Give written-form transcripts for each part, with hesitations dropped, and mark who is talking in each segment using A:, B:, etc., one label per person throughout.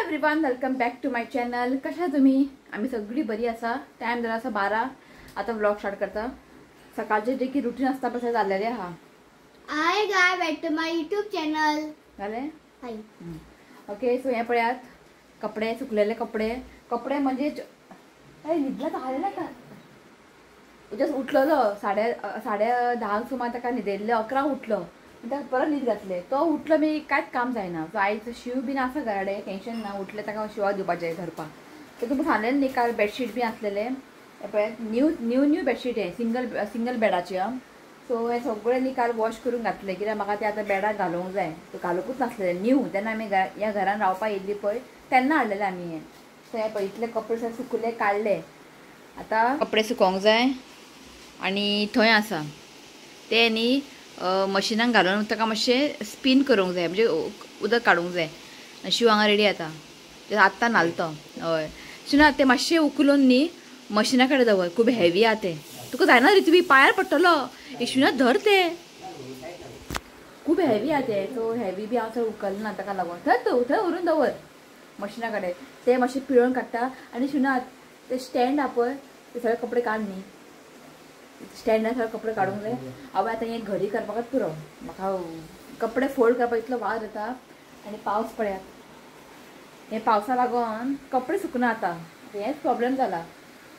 A: Everyone, welcome back to my channel. कशा तुम्ही? आम्ही सगळी बरी असा. टाइम जरा असा 12. आता व्लॉग स्टार्ट करता. सकाळचे जे की रुटीन असता तसं चाललेले हा.
B: Hi guys, back to my YouTube channel.
A: झाले
B: हाय.
A: ओके. सो या पळ्यात कपडे, सुकलेले कपडे म्हणजे निदला तर आलेला का जस्ट उठलं. साडे 10 सुमार ताका न्हिदेल्ले 11 उठलं. ताका परत न्हीद घातले. तो उठलो मी कांयच काम जायना. सो आयज शिव बीन आसा घराडे, टेन्शन ना. उठले ताका शिवा दिवपाचें धरपाक. तर तुमकां सांगलेलें न्ही काल बेडशीट बी आसलेले पळय. न्यू बेडशीट हे सिंगल बेडाची. सो हे सगळे न्ही काल वॉश करून घातले, कित्याक म्हाका ते आतां बेडाक घालूंक जाय. तो घालूंकूच नासलेले न्यू. तेन्ना आमी ह्या घरान रावपाक येयल्ली पळय तेन्ना हाडलेले आमी हे. सो हे पळय इतले कपडे सगळे सुकले, काडले. आतां कपडे सुकोवंक जाय आनी थंय आसा ते न्ही मशिनान घालून ताका मातशें स्पिन करूंक जाय, म्हणजे उदक काडूंक जाय. शिव हांगा रेडी आतां. ते आत्तां न्हालतो. हय शिना ते मातशें उखलून न्ही मशिना कडेन दवर. खूब हेवी आहा ते. तुका जायना रे, तुमी पांयार पडटलो. शिवना धर ते. खूब हेवी आहा ते. सो हेवी बी हांव चड उखलना ताका लागून. थंय व्हरून दवर मशिना कडेन. ते मातशें पिळोवन काडटा. आनी शिवना ते स्टँड आहा पळय, ते सगळे कपडे काड न्ही. स्टँडार सगळे कपडे काडूंक जाय. हांवें आतां हें घडी करपाकच पुरो. म्हाका कपडे फोल्ड करपाक इतलो वाज येता. आनी पावस पळयात. हे पावसा लागून कपडे सुकना आतां. हेच प्रॉब्लेम जाला.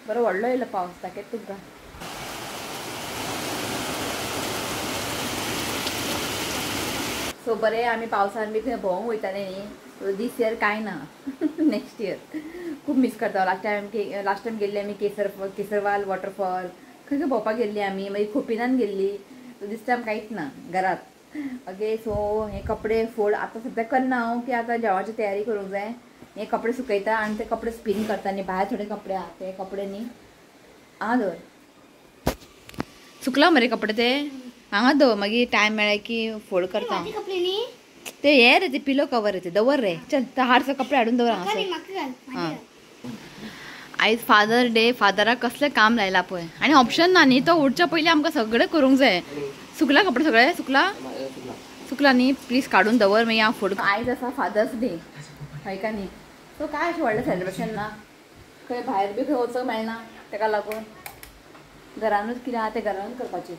A: बरो व्हडलो येयलो पावस. दाखयता तुमकां. सो बरें आमी पावसान बी खंय भोंवूंक वयताले न्ही. दीस इयर कांय ना. नेक्स्ट इयर खूब मिस करता. लास्ट टायम गेल्ली आमी केसरवाल वॉटरफॉल. खंय भोंवपाक गेल्ली आमी. मागीर खोपिनान गेल्ली. सो दीस टायम कांयच ना घरात. ओके. सो हे कपडे फोल्ड आतां सद्याक करना हांव, की आतां जेवणाची तयारी करूंक जाय. हे कपडे सुकयता आनी ते कपडे स्पिन करता. आनी भायर थोडे कपडे आहा ते कपडे न्ही हांगा दवर. सुकला मरे कपडे ते हांगा दवर. मागीर टायम मेळ्ळा की फोल्ड करता. ते हे रे, ते पिलो कवर रे, ते दवर रे. चल हारसो कपडे हाडून दवर हांगा. हां आयज फादर डे. फादराक कसलें काम लायला पळय. आनी ऑप्शन ना न्ही. तो उठच्या पयलीं आमकां सगळें करूंक जाय. सुकला कपडे सगळे? सुकला न्ही. प्लीज काडून दवर, मागीर हांव फोटो. आयज आसा फादर्स डे, हय का न्ही. सो काय अशें व्हडलें सेलिब्रेशन ना. खंय भायर बी खंय वचूंक मेळना. ताका लागून घरानूच कितें आहा तें घरानूच करपाचें.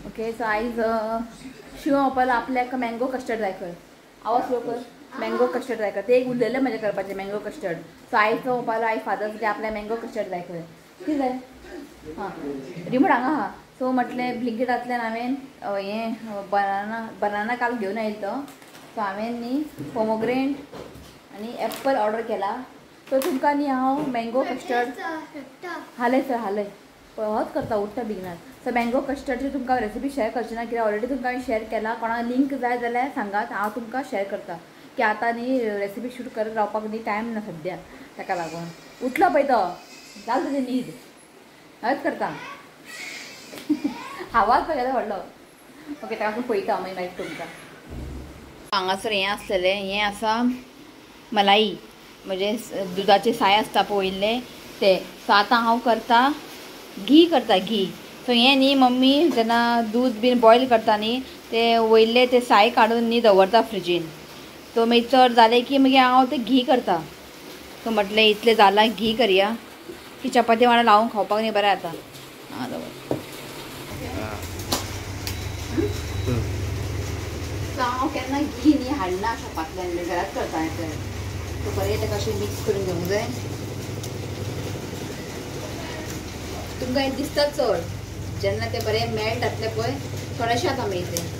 A: ओके. सो आयज शिव आपल्याला आपल्याक मँगो कस्टर्ड जाय. खंय आवाज स्लो कर. मँगो कस्टर्ड जाय. ते एक उरलेलें म्हणजे करपाचें मँगो कस्टर्ड. सो आयज मोबायल आयज फादर्स डे आपल्या मँगो कस्टर्ड जाय. खंय कितें जाय? हां रिमोट हांगा आहा. सो म्हटलें ब्लिंकिटांतल्यान हांवें हें बनाना काल घेवन आयिल्लो तो. सो हांवें न्ही पोमोग्रेनेट आनी एप्पल ऑर्डर केला. सो तुमकां न्ही हांव मँगो कस्टर्ड हालय पळय होच करता उठता बिगिनार. सो मँगो कस्टर्डची तुमकां रेसिपी शेअर करची ना, कित्याक ऑलरेडी तुमकां हांवें शेअर केला. कोणाक लिंक जाय जाल्यार सांगात, हांव तुमकां शेअर करता. की आतां न्ही रेसिपी शूट करत रावपाक न्ही टायम ना सद्या. ताका लागून उठलो पळय तो जाल तुजें न्हीद. हयच करता. आवाज पळय व्हडलो. ओके. ताका लागून पळयता मागीर तुमकां. हांगासर हें आसलेलें. हें आसा मलाई, म्हणजे दुदाचे साय आसता पळयल्ले ते. सो आतां हांव करता घी करता. सो हें न्ही मम्मी जेन्ना दूद बीन बॉयल करता न्ही ते वयले ते साय काडून न्ही दवरता फ्रिजीन. तो मागीर चड जालें की मागीर हांव तें घी करता. सो म्हटलें इतलें जालां घी करया की चपाती वांगडा लावून खावपाक न्ही बरें जाता. हां दवर. सो हांव केन्ना घी न्ही हाडना शॉपांतल्यान, घरात करता हांवें. सो बरें ताका अशें मिक्स करून घेवंक जाय. तुमकां हें दिसता चड जेन्ना ते बरें मेल्ट जातले पळय थोडेशें आतां मागीर ते.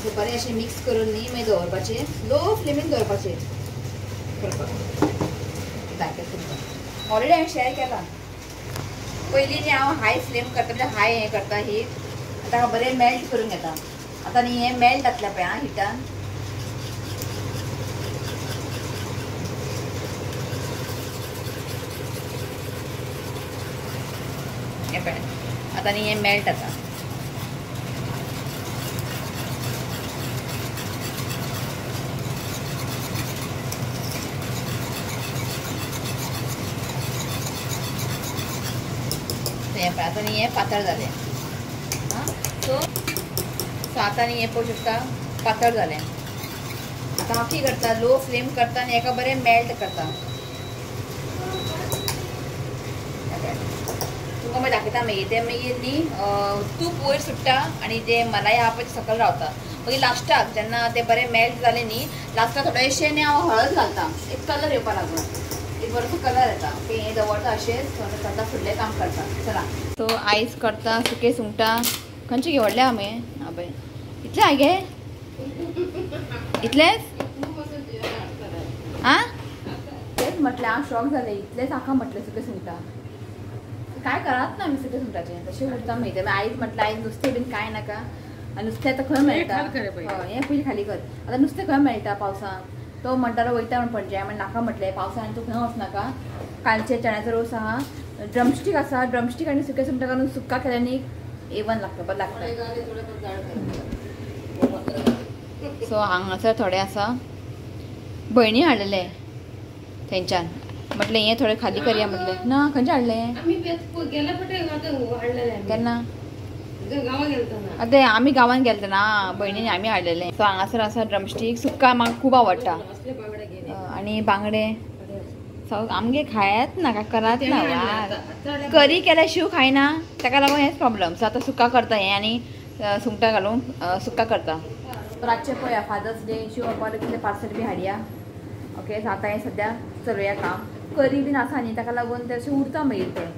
A: सो बरें अशें मिक्स करून न्ही मागीर दवरपाचें. लो फ्लेमीन दवरपाचें करपाक. दाखयता तुमकां. ऑलरेडी हांवें शेअर केला. पयलीं न्ही हांव हाय फ्लेम करता, म्हणजे हाय हें करता हीट. ताका बरें मेल्ट करून घेता. आतां न्ही हें मेल्ट जातलें पळय आं हिटान. हें पळय आतां न्ही हें मेल्ट जाता. हें पळय आतां न्ही हें पातळ जालें. हां सो आतां न्ही हें पळोवंक शकता पातळ जालें. धाकी करता, लो फ्लेम करता आणि एका बरें मेल्ट करता. तुमकां मागीर दाखयता मागीर ते मागीर न्ही तूप वयर सुट्टा आनी जे मलाई आहा पळय सकयल रावता. मागीर लास्टाक जेन्ना ते बरें मेल्ट जालें न्ही लास्टाक थोडेशें न्ही हांव हळद घालता एक कलर येवपा लागून. एक बरोसो कलर येता ओके. हें दवरता अशेंच करता फुडलें काम करता. चला सो आयज करता सुके सुंगटां. खंयचे घेवडले आमी पळय इतले हाय गे इतलेच आं तेच म्हटलें हांव शॉक जालें इतलेच आखा म्हटलें सुके सुंगटां. काय करात ना आमी सुके सुंगटाचें तशें उरता मागीर. आयज म्हटलें आयज नुस्तें बीन कांय नाका आनी नुस्तें आतां खंय मेळटा. हें पयलीं खाली कर. आतां नुस्तें खंय मेळटा पावसांत. तो म्हणटालो वयता म्हण पणजे म्हण नाका म्हटलें पावसांत तूं खंय वचनाका. कालचे चण्याचो रोस आहा ड्रमस्टीक आसा ड्रमस्टीक आनी सुके सुंगटां घालून सुक्का केल्यानी एवन लागता बरें लागता. सो हांगासर थोडे आसा भयणी हाडलेले थंयच्यान म्हटलें हें थोडें खाली करया म्हटलें. ना खंयचे हाडलें केन्ना आतां आमी गांवांत गेले ना भयणीन आमी हाडलेलें. सो हांगासर आसा ड्रमस्टीक सुक्का म्हाका खूब आवडटा आनी बांगडे आमगे खायत नाका करात ना करी केल्या शिव खायना ताका लागून हेच प्रॉब्लम. सो आतां सुक्का करता हें आनी सुंगटां घालून सुक्का करता. रातचें पळया फादर्स डे शिव बापायले कितें पार्सल बी हाडया ओके. सो आतां हें सद्या चलुया काम. करी बीन आसा न्ही ताका लागून ते अशें उरता मागीर तें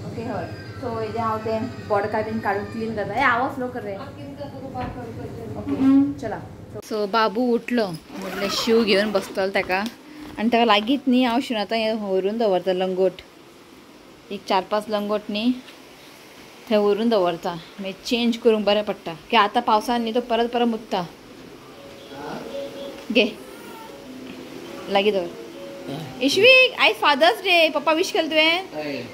A: ओके. हय सो हेजें हांव तें बोडका बीन काडून क्लीन करता. हे आवाज लो कर रे ओके चला. सो बाबू उठलो म्हटलें शिव घेवन बसतलो ताका आनी ताका लागींच न्ही हांव शिवन आतां हें व्हरून दवरता लंगोट एक 4-5 लंगोट न्ही थंय व्हरून दवरता मागीर चेंज करूंक बरें पडटा की आतां पावसान न्ही तो परत परत मुत्ता. घे लागीं दवर. इश्वीक आयज फादर्स डे पप्पा विश केलें तुवें.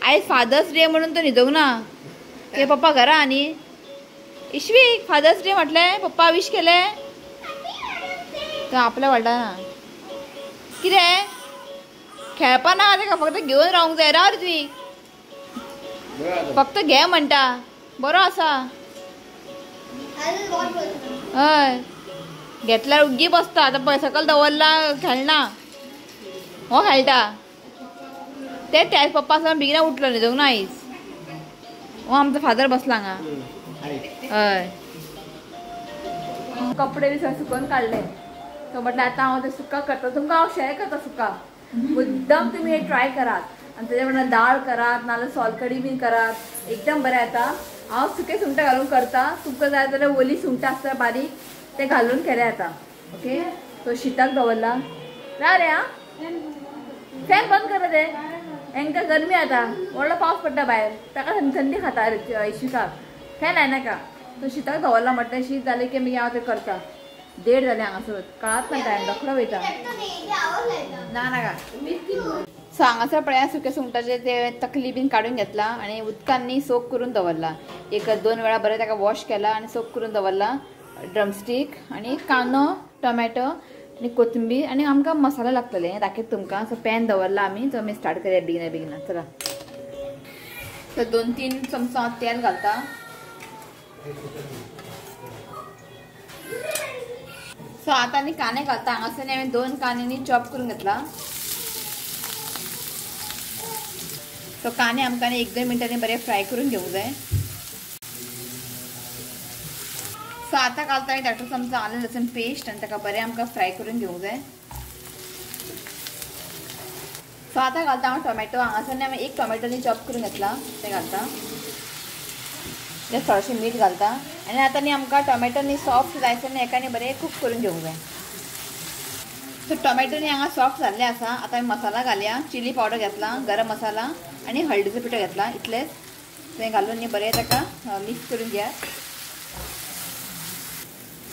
A: आयज फादर्स डे म्हणून तो न्हिदोंक ना ते पप्पा घरा न्ही. इश्वीक फादर्स डे म्हटलें पप्पा विश केलें तो आपल्या वाडा कितें खेळपा ना ताका फक्त घेवन रावंक जाय. राव रे तुवें फक्त घे म्हणटा बरो आसा. हय घेतल्यार उग्गी बसता. आतां पळय सकयल दवरला खेळना हो खेळटा ते पप्पा सावन बेगिना उठलो न्हिदोंक ना आयज. हो आमचो फादर बसला हांगा. हय कपडे बी सगळे सुकोवन काडले. तो म्हटलें आतां हांव तें सुक्का करता. तुमकां हांव शेअर करता सुक्का मुद्दम तुमी हे ट्राय करात आनी तेज्या वांगडा दाळ करात नाल्यार सोलकडी बीन करात एकदम बरें येता. हांव सुके सुंगटां घालून करता. तुमकां जाय जाल्यार ओली सुंगटां आसता बारीक ते घालून केलें येता ओके. तो शिताक दवरला. ना रे आं फॅन बंद कर रे हांकां गरमी आता व्हडलो पावस पडटा भायर ताका थंडी खाता शिताक फॅन लायनाका. तो शिताक दवरला म्हटलें शीत जालें की मागीर हांव तें करता. 1:30 जालें हांगासर कळत ना टायम रोखडो वयता ना नाका. सो हांगासर पळया सुके सुंगटाचे ते तकली बीन काडून घेतला आनी उदकान न्ही सोक करून दवरला. एक 2 वेळा बरें ताका वॉश केला आनी सोक करून दवरला. ड्रमस्टीक आनी कांदो टोमॅटो आनी कोथिंबीर आनी आमकां मसाला लागतले हें दाखयता तुमकां. सो पॅन दवरला आमी. सो आमी स्टार्ट करया बेगिना चला. सो 2-3 चमचो तेल घालता. सो आतां न्ही कांदे घालता. हांगासर हांवें 2 कांदे न्ही चॉप करून घेतला. सो कांदे आमकां 1-2 मिनटांनी बरें फ्राय करून घेवंक जाय. सो आतां घालता 1 चमचो आलं लसूण पेस्ट आनी ताका बरें आमकां फ्राय करून घेवंक जाय. सो आतां घालता हांव टोमॅटो. हांगासर हांवें 1 टोमॅटो न्ही चॉप करून घेतला ते घालता. जस्ट थोडेशें मीठ घालता आनी आतां न्ही आमकां टोमॅटो न्ही सॉफ्ट जायसर न्ही एका न्ही बरें कूक करून घेवंक जाय. सो टोमॅटो न्ही हांगा सॉफ्ट जाल्ले आसा. आतां आमी मसाला घालया. चिली पावडर घेतला गरम मसाला आनी हळदीचो पिठो घेतला इतलेंच. तें घालून न्ही बरें ताका मिक्स करून घेया.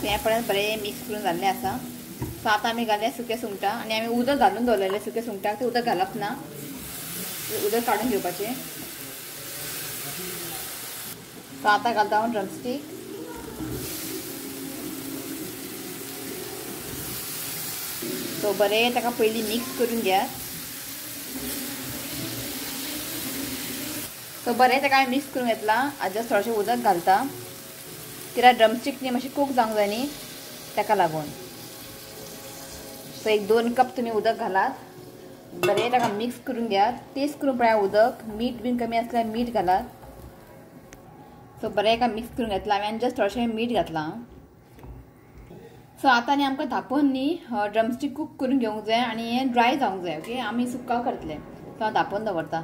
A: हें पळय बरें मिक्स करून जाल्लें आसा. सो आतां आमी घालया सुके सुंगटां आनी आमी उदक घालून दवरलेलें सुके सुंगटाक तें उदक घालप ना उदक काडून घेवपाचें. सो आतां घालता हांव ड्रमस्टीक. सो बरें ताका पयलीं मिक्स करून घेयात. सो बरें ताका हांवें मिक्स करून घेतला. जस्ट थोडेशें उदक घालता कित्याक ड्रमस्टीक न्ही मातशी कूक जावंक जाय न्ही ताका लागून. सो 1-2 कप तुम्ही उदक घालात, बरें ताका मिक्स करून घेयात. टेस्ट करून पळया उदक, मीठ बीन कमी असल्यार मीठ घालात. सो बरें का मिक्स करून घेतला हांवें, जस्ट थोडेशें मीठ घातलां. सो आतां न्ही आमकां धांपोवन न्ही ड्रमस्टीक कूक करून घेवंक जाय आनी हें ड्राय जावंक जाय. ओके, आमी सुक्का करतले. सो हांव धांपोवन दवरता.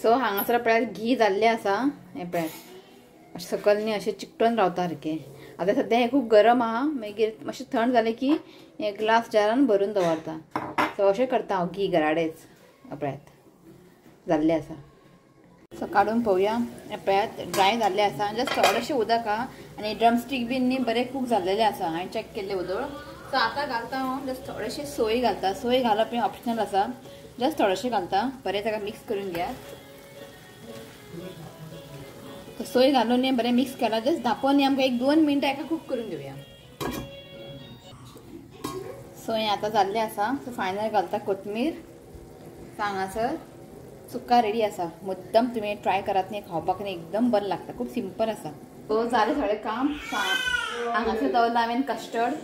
A: सो हांगासर पळयात घी जाल्लें आसा. हें पळयात अशें सकयल न्ही अशें चिकटोन रावता सारकें. आतां सद्या हें खूब गरम आहा, मागीर मातशें थंड जालें की हें ग्लास जारान भरून दवरता. सो अशें करता हांव घी घराडेच. पळयात जाल्लें आसा. सो काडून पळोवया. पळयात ड्राय जाल्लें आसा, जस्ट थोडेशें उदक आहा आनी ड्रमस्टीक बीन न्ही बरें कूक जाल्लेलें आसा. हांवें चॅक केल्लें उदक. सो आतां घालता हांव जस्ट थोडेशें सोय घालता. सोय घालप हें ऑप्शनल आसा, जस्ट थोडेशें घालता. बरें ताका मिक्स करून घेयात. सोय घालून न्ही बरें मिक्स केला. जस्ट धांपोवन न्ही आमकां 1-2 मिनटां हेका कूक करून घेवया. सो हें आतां जाल्लें आसा. सो फायनल घालता कोथमीर. हांगासर सुक्का रेडी आसा. मुद्दम तुमी ट्राय करात न्ही, खावपाक न्ही एकदम बरें लागता. खूब सिंपल आसा. सो जालें सगळें काम. हांगासर दवरला हांवें कस्टर्ड.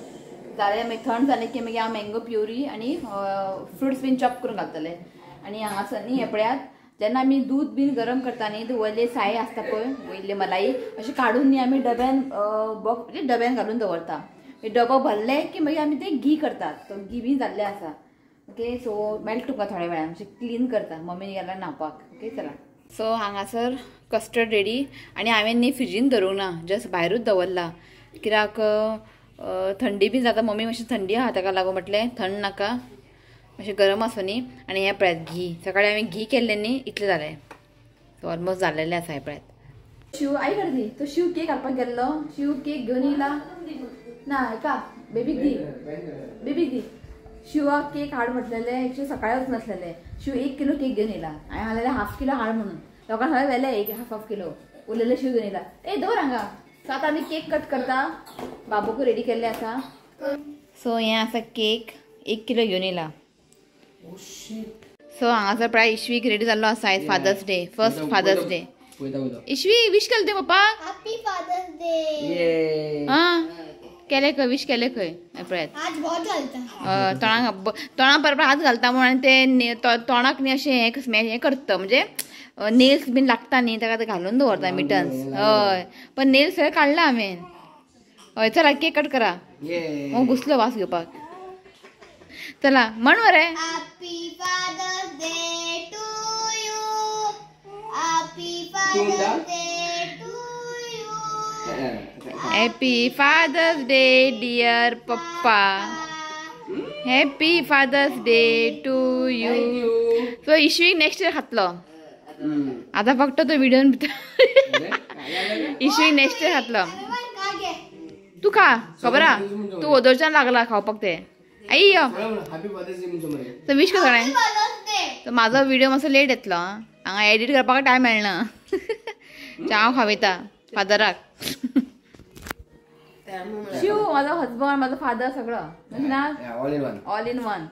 A: जालें मागीर थंड जालें की मागीर हांव मँगो प्युरी आनी फ्रुट्स बीन चॉप करून घालतलें. आनी हांगासर न्ही हें पळयात, जेन्ना आमी दूध बीन गरम करता न्ही, वयले साय आसता पळय, वयले मलाई अशें काडून न्ही आमी डब्यान डब्यान घालून दवरता. डबो भरले की मागीर आमी तें घी करतात. तो घी बी जाल्लें आसा. ओके, सो मेल्ट तुका थोड्या वेळान अशें क्लीन करता. मम्मीन गेल्यार न्हावपाक. ओके, चला. सो हांगासर कस्टर्ड रेडी आनी हांवें न्ही फ्रिजीन दवरूंक ना, जस्ट भायरूच दवरला. कित्याक थंडी बी जाता. मम्मी मातशी थंडी आहा ताका लागून म्हटलें थंड नाका, मातशें गरम आसूं न्ही. आनी हें पळयात घी, सकाळीं हांवें घी केल्लें न्ही, इतलें जालें. सो ऑलमोस्ट जाल्लेलें आसा. हें पळयात. शिव आई करती तो शिव केक घालपाक गेल्लो. शिव केक घेवन येयला ना. हेका बेबीक दी, बेबीक दी. शिवाक केक हाड म्हटलेलें. एक्चुअली सकाळी वच नासलेलें. शिव 1 किलो केक घेवन येयला. हांवें सांगलेलें हाफ किलो हाड म्हणून. लोकांक सगळें व्हेलें 1.5 किलो. उरलेलें शिव घेवन येयला. ए दवर हांगा. सो आतां आमी केक कट करता. बाबूक रेडी केल्लें आसा. सो हें आसा केक. 1 किलो घेवन येयला. सो हांगासर पळय इश्वीक रेडी जाल्लो आसा. आयज Father's Day, first Father's Day. इश्वी विश केलें तुवें पप्पा?
B: Happy Father's Day.
A: हां केलें खंय, विश केलें खंय? पळयात
B: आज बहुत घालता.
A: तोंडा बरोबर हात घालता म्हण आनी ते तोंडाक न्ही अशें हें करता, म्हणजे नेल्स बीन लागता न्ही ताका ते घालून दवरता मिटन्स. हय, पण नेल्स सगळे काडला हांवें. हय चला केक कट करा. घुसलो वास घेवपाक. चला म्हण मरे.
B: Happy Father's Day to you. Happy Father's Day to you.
A: Happy Father's Day dear पप्पा. Happy Father's Day to you. So इश्वी नेक्स्ट इयर खातलो. आता फक्त तो व्हिडिओ इश्वी नेक्स्ट इयर खातलो. तू खा खबर हा. तू ओदोरच्यान लागला खावपाक ते. आई यो तर विश कर सगळें. तर म्हाजो व्हिडिओ मातसो लेट येतलो. हांगा एडिट करपाक टायम मेळना. हांव खावयता फादराक. शिव माझा हजबंड, माझा फादर सगळं ना, ऑल इन वन.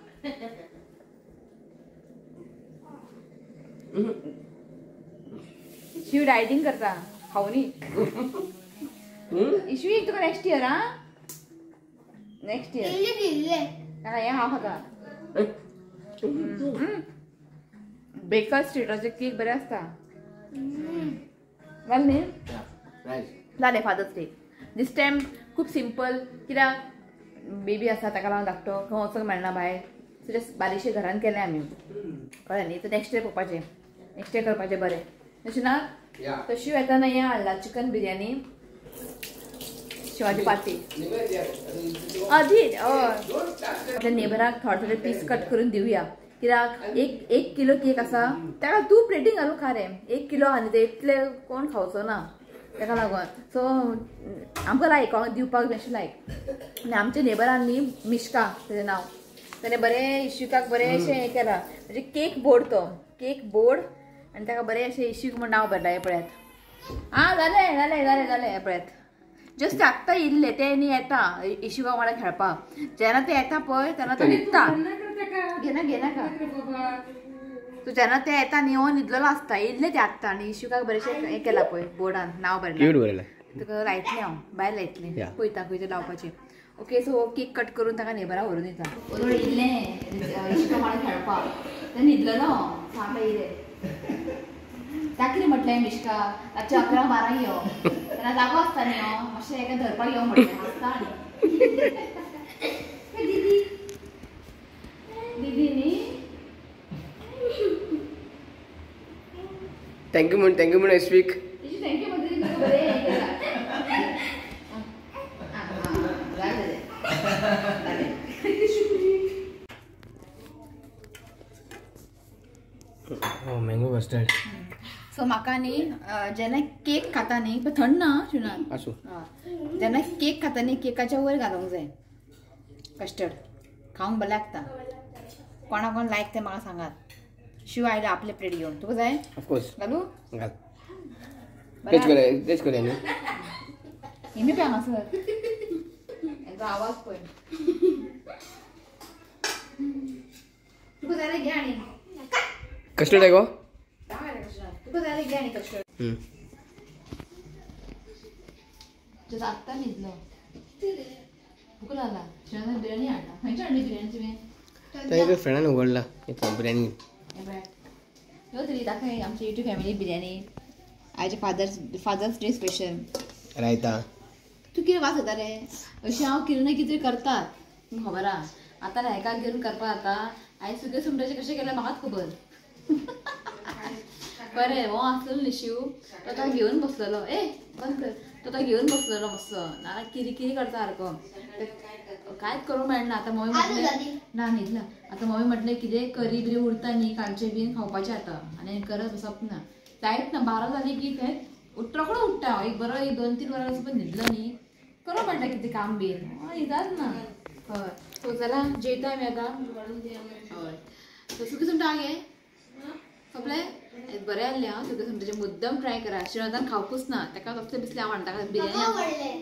A: शिव डायटिंग करता खावनी. इश्वी तुका नेक्स्ट इयर. हा नेक्स्ट इयर हे हांव खाता. बेकर स्ट्रीटाचे केक बरे आसता. जालें न्ही. जालें फादर्स डे. दिस टायम खूब सिंपल. कित्याक बेबी आसा ताका लागून धाकटो खंय वचूंक मेळना भायर. सो जस्ट बारीकशें घरान केलें आमी. कळ्ळें न्ही. तर नेक्स्ट इयर पळोवपाचें, नेक्स्ट इयर करपाचें बरें. तशें ना तशी येताना हें हाडला चिकन बिर्याणी. शिवाजी पार्टी आधी आपल्या नेबराक थोडे थोडे पीस कट करून दिवया. कित्याक एक किलो केक आसा ताका तूं प्लेटीन घालून खा रे. 1 किलो आनी ते इतले कोण खावचो ना ताका लागून. सो आमकां लायक दिवपाक मातशें लायक. आनी आमच्या नेबरान न्ही मिश्का तेजें नांव. ताणें बरें इश्यूकाक बरें अशें हें केलां. म्हणजे केक बोर्ड तो केक बोर्ड आनी ताका बरें अशें इश्यूक म्हण नांव बरयलां. हें पळयात. आं जालें जालें जालें जालें. हें पळयात जस्ट आत्तां येयल्ले ते न्ही येता इश्यूका वांगडा खेळपाक. जेन्ना ते येता पळय तेन्ना तो न्हिदता. घेना घेनाका. सो जेन्ना ते येता न्ही हो न्हिदलेलो आसता. येयल्ले ते आत्तां आनी इश्यूकाक बरेंशें हें केलां पळय बोर्डान नांव बरयलां. तुका लायतलें हांव भायर लायतलें. पळयता खंय तें लावपाचें. ओके सो केक कट करून ताका नेबरा व्हरून येता बरोबर इल्लें इश्का माडे खेळपाक तें न्हिदलेलो सांगलें इलें ताका कितें म्हटलें मिश्का रातचे 11-12 यो तेन्ना जागो आसता न्ही मातशें एका धरपाक यो म्हटलें हांसता आनी दीदी दीदी न्ही
C: थँक्यू म्हण एस्वीक
A: थँक्यू म्हणटरी तुका बरें हें केलां
C: मँगो कस्टर्ड
A: सो म्हाका न्ही जेन्ना केक खाता न्ही पण थंड ना शुनान
C: आसूं
A: जेन्ना केक खाता न्ही केकाच्या वयर घालूंक जाय कस्टर्ड खावंक बरें लागता कोणा कोण लायक ते म्हाका सांगात शिव आयला आपले प्लेट घेवन तुका जाय
C: ऑफकोर्स
A: घालू
C: घाल टेस्ट करूया न्ही
A: हिमी पळय हांगासर हेचो आवाज पळय तुका जाय जाल्यार घे आनी
C: कस्टर्ड आहे गो
A: तुका जाय जाल्यार घे आनी कस्टर्ड तुझं आत्ता न्हिदलो भूक लागला शिवाय बिर्याणी हाडला खंयची हाडली बिर्याणी तुवें
C: त्या एका फ्रेंडान उगडला बिर्याणी
A: ह्यो तरी दाखय आमची युट्यूब फॅमिली बिर्याणी आयचे फादर्स डे स्पेशल
C: रायता
A: तू कितें वास येता रे अशें हांव कितें ना कितें करतात तुमकां खबर आहा आतां हेकाक घेवन करपाक जाता आयज सुके सुंगटाचें कशें केलें म्हाकाच खबर बरें हो आसलो न्ही शिव तो ताका घेवन बसलेलो बंद कर तो घेवन बसलेलो मस्सो नाना किरी किरी करता सारको कांयच करूंक मेळना आतां मम्मी म्हटलें ना न्हिदला आतां मम्मी म्हटलें कितें करी बिरी उरता न्ही कालचें बीन खावपाचें आतां आनी करत बसप ना जायत ना 12 जाली की थंय रोखडो उठटा एक बरो 2-3 वरां असो पण न्हिदलो न्ही करूंक मेळटा कितें काम बीन न्हिदाच ना हय सो चला जेयता आमी आतां हय सो सुकी सुंगटां घे सोंपलें बरें आसलें हां सुके सुंगटाचें मुद्दम ट्राय करा श्रीनाथान खावपूच ना ताका कसलें बिसलें आवडटा ताका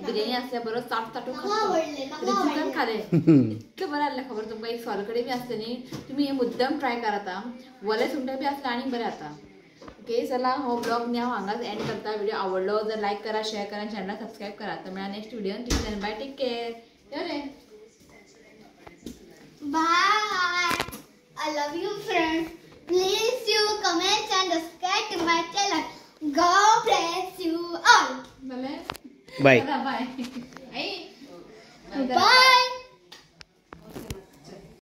A: बिर्याणी आसल्यार बरो चाटून खावप चिकन खालें इतलें बरें आसलें खबर तुमकां एक सोलकडी बी आसता न्ही तुमी हें मुद्दम ट्राय करात वले सुंगटां बी आसल्यार आनी बरें जाता ओके चला हो ब्लॉग न्ही हांव हांगाच एंड करता व्हिडिओ आवडलो जर लायक करा शेअर करा चॅनल सबस्क्राईब करा तर मेळा नेक्स्ट व्हिडिओन बाय टेक केअर रे
B: Bye. I love you, friends. Please you comment and subscribe to my channel. God bless you all.
A: Bye.
C: Bye
A: Bye.
B: Bye.